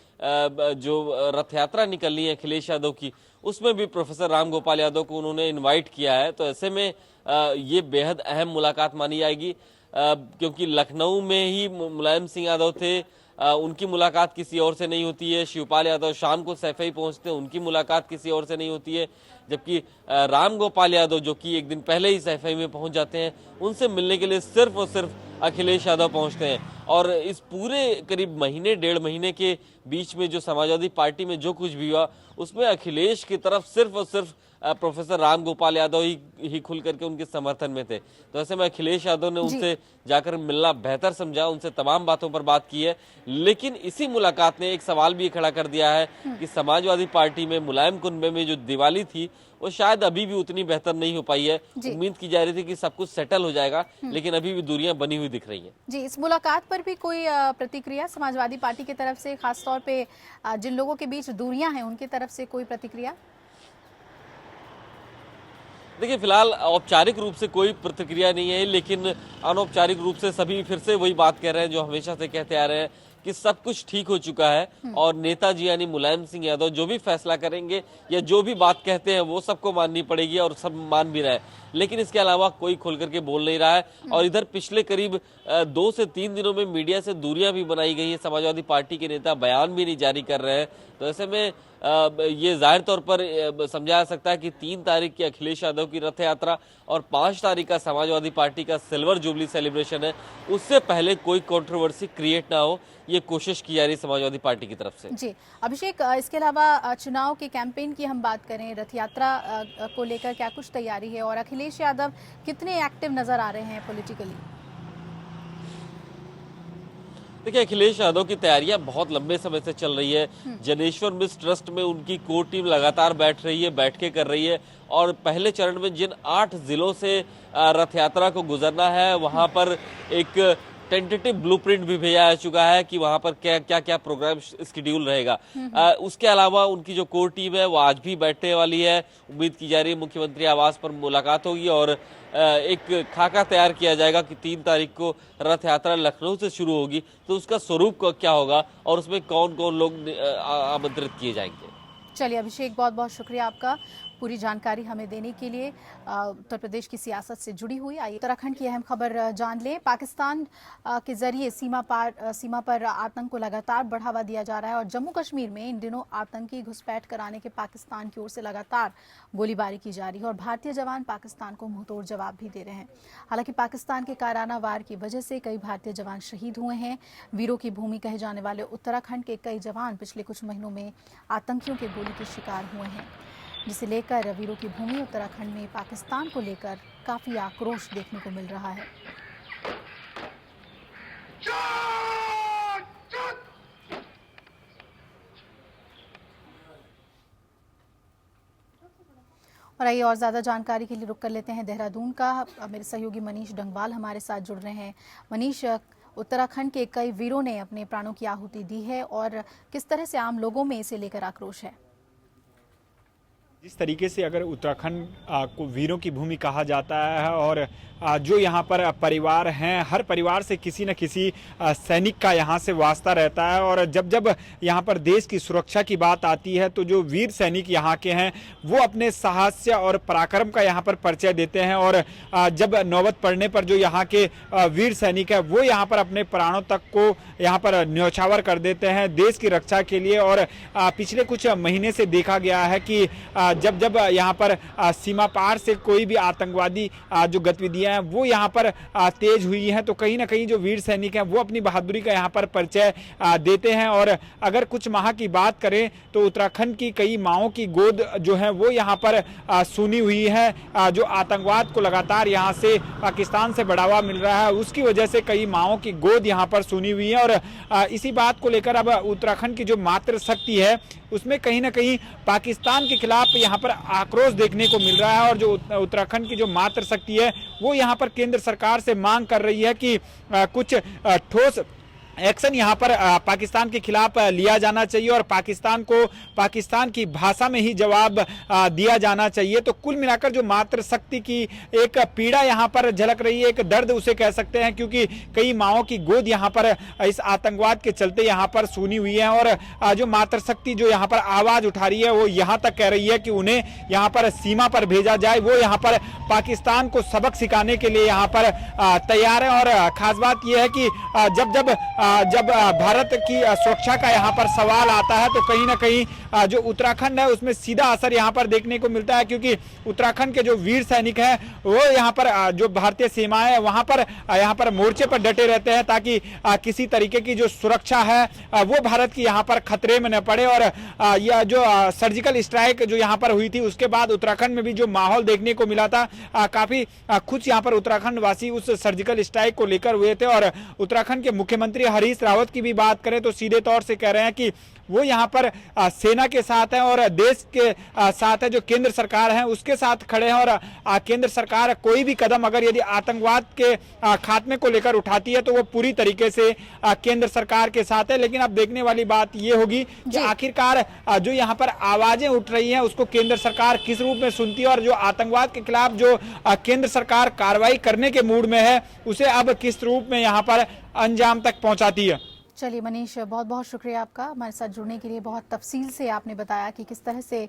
Speaker 3: जो रथ यात्रा निकलनी है अखिलेश यादव की, उसमें भी प्रोफेसर रामगोपाल यादव को उन्होंने इन्वाइट किया है। तो ऐसे में ये बेहद अहम मुलाकात मानी जाएगी, क्योंकि लखनऊ में ही मुलायम सिंह यादव थे, उनकी मुलाकात किसी और से नहीं होती है। शिवपाल यादव शाम को सैफई पहुंचते हैं, उनकी मुलाकात किसी और से नहीं होती है। जबकि रामगोपाल यादव, जो कि एक दिन पहले ही सैफई में पहुंच जाते हैं, उनसे मिलने के लिए सिर्फ और सिर्फ अखिलेश यादव पहुंचते हैं। और इस पूरे करीब महीने 1.5 महीने के बीच में जो समाजवादी पार्टी में जो कुछ भी हुआ, उसमें अखिलेश की तरफ सिर्फ और सिर्फ प्रोफेसर रामगोपाल यादव ही खुल करके उनके समर्थन में थे। तो ऐसे में अखिलेश यादव ने उनसे जाकर मिलना बेहतर समझा, उनसे तमाम बातों पर बात की है। लेकिन इसी मुलाकात ने एक सवाल भी खड़ा कर दिया है कि समाजवादी पार्टी में मुलायम कुनबे में जो दिवाली थी, वो शायद अभी भी उतनी बेहतर नहीं हो पाई है। उम्मीद की जा रही थी कि सब कुछ सेटल हो जाएगा, लेकिन अभी भी दूरियां बनी हुई दिख रही हैं।
Speaker 1: जी, इस मुलाकात पर भी कोई प्रतिक्रिया समाजवादी पार्टी की तरफ से, खासतौर पे जिन लोगों के बीच दूरियां हैं उनकी तरफ से कोई प्रतिक्रिया?
Speaker 3: देखिए, फिलहाल औपचारिक रूप से कोई प्रतिक्रिया नहीं है, लेकिन अनौपचारिक रूप से सभी फिर से वही बात कह रहे हैं जो हमेशा से कहते आ रहे हैं कि सब कुछ ठीक हो चुका है और नेताजी यानी मुलायम सिंह यादव जो भी फैसला करेंगे या जो भी बात कहते हैं वो सबको माननी पड़ेगी और सब मान भी रहे हैं। लेकिन इसके अलावा कोई खुल करके बोल नहीं रहा है। और इधर पिछले करीब 2 से 3 दिनों में मीडिया से दूरियां भी बनाई गई है, समाजवादी पार्टी के नेता बयान भी नहीं जारी कर रहे हैं। तो ऐसे में ये जाहिर तौर पर समझा जा सकता है कि 3 तारीख की अखिलेश यादव की रथ यात्रा और 5 तारीख का समाजवादी पार्टी का सिल्वर जुबली सेलिब्रेशन है, उससे पहले कोई कंट्रोवर्सी क्रिएट ना हो, ये कोशिश की जा रही है समाजवादी पार्टी की तरफ से।
Speaker 1: जी अभिषेक, इसके अलावा चुनाव के कैंपेन की हम बात करें, रथ यात्रा को लेकर क्या कुछ तैयारी है और अखिलेश यादव कितने एक्टिव नजर आ रहे हैं पॉलिटिकली?
Speaker 3: देखिए, अखिलेश यादव की तैयारियां बहुत लंबे समय से चल रही है। जनेश्वर मिश्र ट्रस्ट में उनकी कोर टीम लगातार बैठ रही है, बैठकें कर रही है और पहले चरण में जिन 8 जिलों से रथ यात्रा को गुजरना है, वहां पर एक टेंटेटिव ब्लूप्रिंट भी भेजा जा चुका है कि वहां पर क्या क्या प्रोग्राम शेड्यूल रहेगा। उसके अलावा उनकी जो कोर टीम है वो आज भी बैठने वाली है। उम्मीद की जा रही है मुख्यमंत्री आवास पर मुलाकात होगी और एक खाका तैयार किया जाएगा कि 3 तारीख को रथ यात्रा लखनऊ से शुरू होगी, तो उसका स्वरूप क्या होगा और उसमें कौन कौन लोग आमंत्रित किए जाएंगे।
Speaker 1: चलिए अभिषेक, बहुत बहुत शुक्रिया आपका पूरी जानकारी हमें देने के लिए। उत्तर प्रदेश की सियासत से जुड़ी हुई आइए उत्तराखंड की अहम खबर जान लें। पाकिस्तान के जरिए सीमा पर आतंक को लगातार बढ़ावा दिया जा रहा है और जम्मू कश्मीर में इन दिनों आतंकी घुसपैठ कराने के पाकिस्तान की ओर से लगातार गोलीबारी की जा रही है और भारतीय जवान पाकिस्तान को मुंहतोड़ जवाब भी दे रहे हैं। हालांकि पाकिस्तान के कायराना वार की वजह से कई भारतीय जवान शहीद हुए हैं। वीरों की भूमि कहे जाने वाले उत्तराखंड के कई जवान पिछले कुछ महीनों में आतंकियों के गोली के शिकार हुए हैं, जिसे लेकर वीरों की भूमि उत्तराखंड में पाकिस्तान को लेकर काफी आक्रोश देखने को मिल रहा है। और आइए और ज्यादा जानकारी के लिए रुक कर लेते हैं देहरादून का। मेरे सहयोगी मनीष डंगवाल हमारे साथ जुड़ रहे हैं। मनीष, उत्तराखंड के कई वीरों ने अपने प्राणों की आहुति दी है और किस तरह से आम लोगों में इसे लेकर आक्रोश है?
Speaker 4: जिस तरीके से अगर उत्तराखंड को वीरों की भूमि कहा जाता है और जो यहाँ पर परिवार हैं, हर परिवार से किसी न किसी सैनिक का यहाँ से वास्ता रहता है और जब जब यहाँ पर देश की सुरक्षा की बात आती है तो जो वीर सैनिक यहाँ के हैं वो अपने साहस और पराक्रम का यहाँ पर परिचय देते हैं और जब नौबत पड़ने पर जो यहाँ के वीर सैनिक है वो यहाँ पर अपने प्राणों तक को यहाँ पर न्यौछावर कर देते हैं देश की रक्षा के लिए। और पिछले कुछ महीने से देखा गया है कि जब जब यहाँ पर सीमा पार से कोई भी आतंकवादी जो गतिविधियां हैं वो यहाँ पर तेज हुई हैं, तो कहीं ना कहीं जो वीर सैनिक हैं वो अपनी बहादुरी का यहाँ पर परिचय देते हैं। और अगर कुछ माह की बात करें तो उत्तराखंड की कई माओं की गोद जो है वो यहाँ पर सुनी हुई है। जो आतंकवाद को लगातार यहाँ से पाकिस्तान से बढ़ावा मिल रहा है उसकी वजह से कई माओं की गोद यहाँ पर सुनी हुई है। और इसी बात को लेकर अब उत्तराखंड की जो मातृ शक्ति है उसमें कहीं ना कहीं पाकिस्तान के खिलाफ यहाँ पर आक्रोश देखने को मिल रहा है। और जो उत्तराखंड की जो मातृ शक्ति है वो यहाँ पर केंद्र सरकार से मांग कर रही है कि कुछ ठोस एक्शन यहाँ पर पाकिस्तान के खिलाफ लिया जाना चाहिए और पाकिस्तान को पाकिस्तान की भाषा में ही जवाब दिया जाना चाहिए। तो कुल मिलाकर जो मातृ शक्ति की एक पीड़ा यहाँ पर झलक रही है, एक दर्द उसे कह सकते हैं, क्योंकि कई माओं की गोद यहाँ पर इस आतंकवाद के चलते यहाँ पर सुनी हुई है। और जो मातृ शक्ति जो यहाँ पर आवाज उठा रही है वो यहाँ तक कह रही है कि उन्हें यहाँ पर सीमा पर भेजा जाए, वो यहाँ पर पाकिस्तान को सबक सिखाने के लिए यहाँ पर तैयार है। और खास बात यह है कि जब भारत की सुरक्षा का यहाँ पर सवाल आता है तो कहीं ना कहीं जो उत्तराखंड है उसमें सीधा असर यहाँ पर देखने को मिलता है, क्योंकि उत्तराखंड के जो वीर सैनिक हैं वो यहाँ पर जो भारतीय सीमाएं है वहाँ पर मोर्चे पर डटे रहते हैं ताकि किसी तरीके की जो सुरक्षा है वो भारत की यहाँ पर खतरे में न पड़े। और यह जो सर्जिकल स्ट्राइक जो यहाँ पर हुई थी उसके बाद उत्तराखंड में भी जो माहौल देखने को मिला था, काफी खुश यहाँ पर उत्तराखंड वासी उस सर्जिकल स्ट्राइक को लेकर हुए थे। और उत्तराखंड के मुख्यमंत्री हरीश रावत की भी बात करें तो सीधे तौर से कह रहे हैं कि वो यहाँ पर सेना के साथ है और देश के साथ है, जो केंद्र सरकार है उसके साथ खड़े हैं। और केंद्र सरकार कोई भी कदम अगर यदि आतंकवाद के खात्मे को लेकर उठाती है तो वो पूरी तरीके से केंद्र सरकार के साथ है। लेकिन अब देखने वाली बात ये होगी कि आखिरकार जो यहाँ पर आवाजें उठ रही हैं उसको केंद्र सरकार किस रूप में सुनती है और जो आतंकवाद के खिलाफ जो केंद्र सरकार कार्रवाई करने के मूड में है उसे अब किस रूप में यहाँ पर अंजाम तक पहुंचाती है।
Speaker 1: चलिए मनीष, बहुत बहुत शुक्रिया आपका हमारे साथ जुड़ने के लिए। बहुत तफसील से आपने बताया कि किस तरह से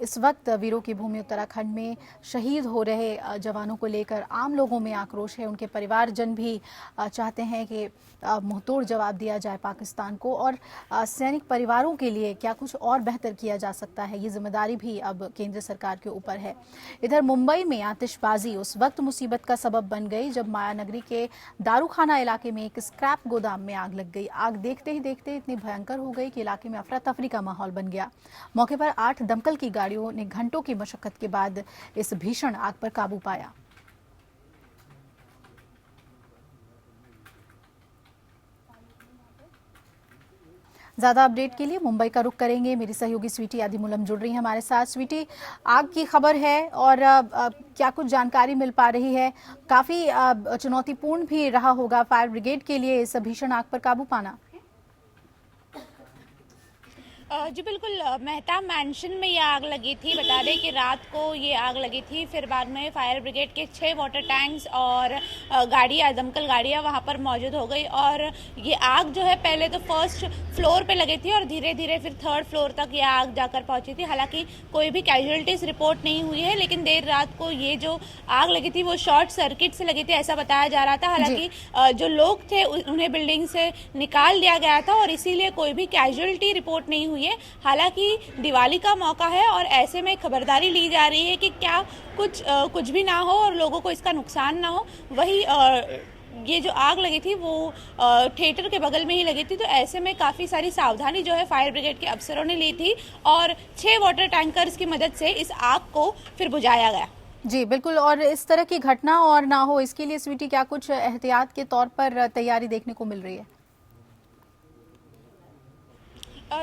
Speaker 1: इस वक्त वीरों की भूमि उत्तराखंड में शहीद हो रहे जवानों को लेकर आम लोगों में आक्रोश है। उनके परिवारजन भी चाहते हैं कि मुंहतोड़ जवाब दिया जाए पाकिस्तान को, और सैनिक परिवारों के लिए क्या कुछ और बेहतर किया जा सकता है, ये जिम्मेदारी भी अब केंद्र सरकार के ऊपर है। इधर मुंबई में आतिशबाजी उस वक्त मुसीबत का सबब बन गई जब मायानगरी के दारूखाना इलाके में एक स्क्रैप गोदाम में आग लग गई। आग देखते ही देखते इतनी भयंकर हो गई कि इलाके में अफरा तफरी का माहौल बन गया। मौके पर 8 दमकल की गाड़ियों ने घंटों की मशक्कत के बाद इस भीषण आग पर काबू पाया। ज्यादा अपडेट के लिए मुंबई का रुख करेंगे। मेरी सहयोगी स्वीटी आदिमूलम जुड़ रही है हमारे साथ। स्वीटी, आग की खबर है और क्या कुछ जानकारी मिल पा रही है? काफी चुनौतीपूर्ण भी रहा होगा फायर ब्रिगेड के लिए इस भीषण आग पर काबू पाना।
Speaker 5: जी बिल्कुल, मेहता मैंशन में ये आग लगी थी। बता दें कि रात को ये आग लगी थी, फिर बाद में फायर ब्रिगेड के 6 वाटर टैंक्स और गाड़ियाँ, दमकल गाड़ियाँ वहाँ पर मौजूद हो गई। और ये आग जो है पहले तो फर्स्ट फ्लोर पे लगी थी और धीरे धीरे फिर 3rd फ्लोर तक ये आग जाकर पहुँची थी। हालांकि कोई भी कैजुअलिटीज रिपोर्ट नहीं हुई है, लेकिन देर रात को ये जो आग लगी थी वो शॉर्ट सर्किट से लगी थी, ऐसा बताया जा रहा था। हालांकि जो लोग थे उन्हें बिल्डिंग से निकाल दिया गया था और इसीलिए कोई भी कैजुअलिटी रिपोर्ट नहीं हुई है। हालांकि दिवाली का मौका है और ऐसे में खबरदारी ली जा रही है कि क्या कुछ भी ना हो और लोगों को इसका नुकसान ना हो। वही ये जो आग लगी थी वो थिएटर के बगल में ही लगी थी, तो ऐसे में काफ़ी सारी सावधानी जो है फायर ब्रिगेड के अफसरों ने ली थी और 6 वाटर टैंकर्स की मदद से इस आग को फिर बुझाया गया।
Speaker 1: जी बिल्कुल, और इस तरह की घटना और ना हो इसके लिए स्वीटी क्या कुछ एहतियात के तौर पर तैयारी देखने को मिल रही है?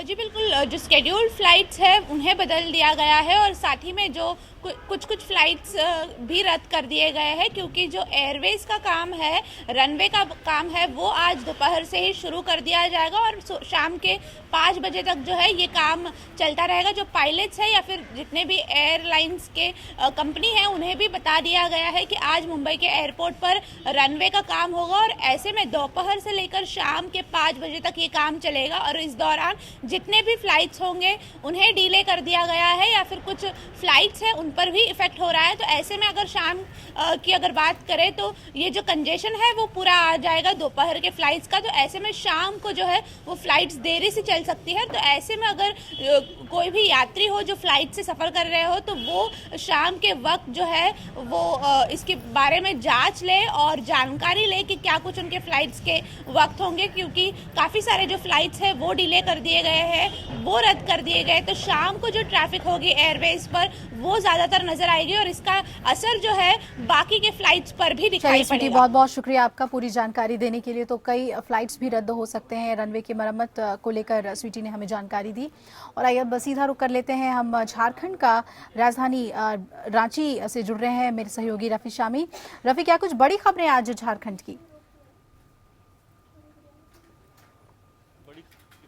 Speaker 5: जी बिल्कुल, जो स्केड्यूल्ड फ्लाइट्स है उन्हें बदल दिया गया है और साथ ही में जो कुछ फ्लाइट्स भी रद्द कर दिए गए हैं, क्योंकि जो एयरवेज का काम है, रनवे का काम है, वो आज दोपहर से ही शुरू कर दिया जाएगा और शाम के 5 बजे तक जो है ये काम चलता रहेगा। जो पायलट्स है या फिर जितने भी एयरलाइंस के कंपनी है उन्हें भी बता दिया गया है कि आज मुंबई के एयरपोर्ट पर रनवे का काम होगा और ऐसे में दोपहर से लेकर शाम के 5 बजे तक ये काम चलेगा और इस दौरान जितने भी फ्लाइट्स होंगे उन्हें डिले कर दिया गया है या फिर कुछ फ्लाइट्स हैं उन पर भी इफेक्ट हो रहा है। तो ऐसे में अगर शाम की अगर बात करें तो ये जो कंजेशन है वो पूरा आ जाएगा दोपहर के फ्लाइट्स का। तो ऐसे में शाम को जो है वो फ्लाइट्स देरी से चल सकती है। तो ऐसे में अगर कोई भी यात्री हो जो फ्लाइट से सफ़र कर रहे हो तो वो शाम के वक्त जो है वो इसके बारे में जांच ले और जानकारी ले कि क्या कुछ उनके फ्लाइट्स के वक्त होंगे, क्योंकि काफ़ी सारे जो फ्लाइट्स हैं वो डिले कर दिए गए हैं, वो रद्द कर दिए गए। तो शाम को जो ट्रैफिक होगी एयरवेज पर वो ज़्यादातर नजर आएगी और इसका असर जो है बाकी के फ्लाइट्स पर भी दिखाई पड़ेगा।
Speaker 1: बहुत बहुत शुक्रिया आपका पूरी जानकारी देने के लिए। तो कई फ्लाइट्स भी रद्द हो सकते हैं, रनवे की मरम्मत को लेकर स्वीटी ने हमें जानकारी दी। और आइए अब सीधा रुक कर लेते हैं, हम झारखंड का राजधानी रांची से जुड़ रहे हैं मेरे सहयोगी रफी शामी। रफी, क्या कुछ बड़ी खबरें आज झारखंड की?
Speaker 6: बड़ी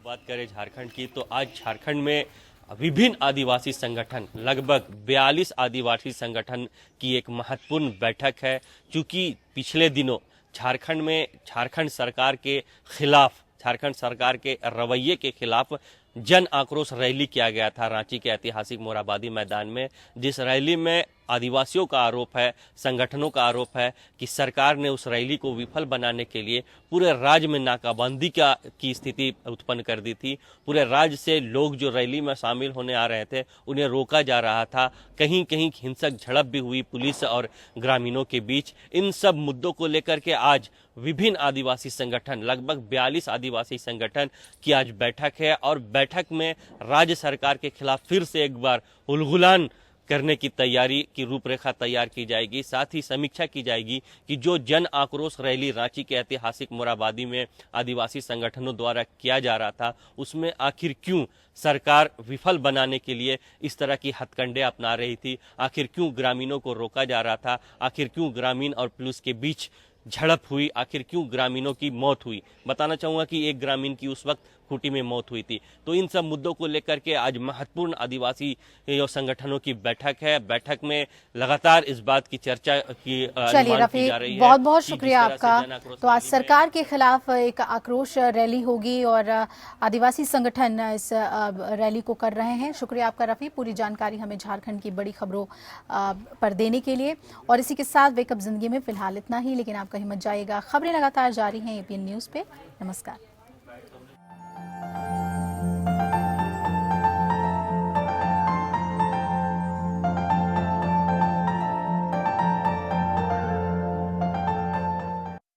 Speaker 6: बात करें झारखंड की तो आज झारखंड में विभिन्न आदिवासी संगठन, लगभग 42 आदिवासी संगठन की एक महत्वपूर्ण बैठक है। क्योंकि पिछले दिनों झारखंड में झारखंड सरकार के खिलाफ, झारखंड सरकार के रवैये के खिलाफ जन आक्रोश रैली किया गया था रांची के ऐतिहासिक मोरहाबादी मैदान में, जिस रैली में आदिवासियों का आरोप है, संगठनों का आरोप है कि सरकार ने उस रैली को विफल बनाने के लिए पूरे राज्य में नाकाबंदी की स्थिति उत्पन्न कर दी थी। पूरे राज्य से लोग जो रैली में शामिल होने आ रहे थे उन्हें रोका जा रहा था। कहीं कहीं हिंसक झड़प भी हुई पुलिस और ग्रामीणों के बीच। इन सब मुद्दों को लेकर के आज विभिन्न आदिवासी संगठन, लगभग 42 आदिवासी संगठन की आज बैठक है और बैठक में राज्य सरकार के खिलाफ फिर से एक बार उलगुलान करने की तैयारी की रूपरेखा तैयार की जाएगी। साथ ही समीक्षा की जाएगी कि जो जन आक्रोश रैली रांची के ऐतिहासिक मोरहाबादी में आदिवासी संगठनों द्वारा किया जा रहा था उसमें आखिर क्यों सरकार विफल बनाने के लिए इस तरह की हथकंडे अपना रही थी, आखिर क्यों ग्रामीणों को रोका जा रहा था, आखिर क्यों ग्रामीण और पुलिस के बीच झड़प हुई, आखिर क्यों ग्रामीणों की मौत हुई। बताना चाहूंगा कि एक ग्रामीण की उस वक्त खूंटी में मौत हुई थी। तो इन सब मुद्दों को लेकर के आज महत्वपूर्ण आदिवासी संगठनों की बैठक है। बैठक में लगातार इस बात की चर्चा की
Speaker 1: चलिए रफी, बहुत बहुत शुक्रिया आपका। तो आज सरकार के खिलाफ एक आक्रोश रैली होगी और आदिवासी संगठन इस रैली को कर रहे हैं। शुक्रिया आपका रफी, पूरी जानकारी हमें झारखंड की बड़ी खबरों पर देने के लिए। और इसी के साथ वेकअप जिंदगी में फिलहाल इतना ही, लेकिन आपका हिम्मत जाएगा, खबरें लगातार जारी हैं एपीएन न्यूज पे। नमस्कार।